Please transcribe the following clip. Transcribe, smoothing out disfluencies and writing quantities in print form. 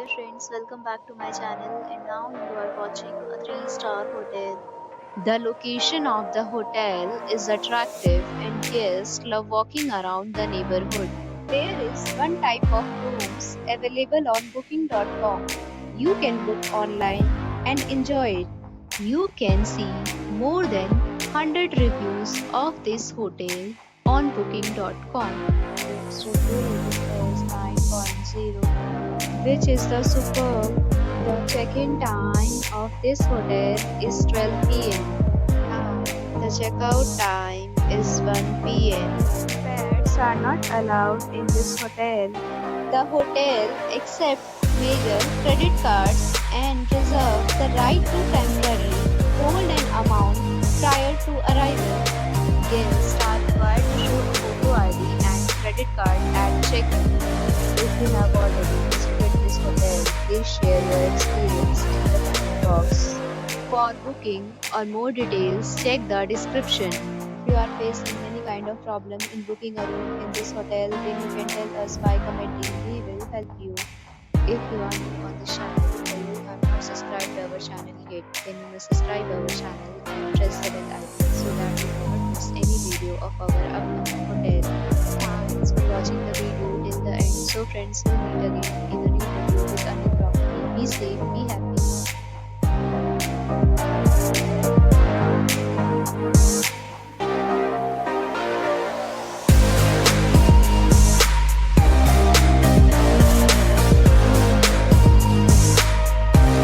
dear friends, welcome back to my channel and now you are watching a 3-star hotel. The location of the hotel is attractive and guests love walking around the neighborhood. There is one type of rooms available on booking.com. You can book online and enjoy it. You can see more than 100 reviews of this hotel on booking.com. Its review rating is 9.0, which is the superb. The check-in time of this hotel is 12 p.m. and the checkout time is 1 p.m. Pets are not allowed in this hotel. The hotel accepts major credit cards and reserves the right to temporarily hold an amount prior to arrival. Guests are required to show a photo ID and credit card at check-in. If you have already visited this hotel, please share your experience in the comment box. For booking or more details, check the description. If you are facing any kind of problem in booking a room in this hotel, then you can tell us by commenting. We will help you. If you are new on this channel or you have not subscribed our channel yet, then you must subscribe our channel and press the bell icon so that you do not miss any video of our upcoming hotel. Thanks for watching the video till the end. So friends, we'll meet again in a new video with a new property. Be safe, be happy.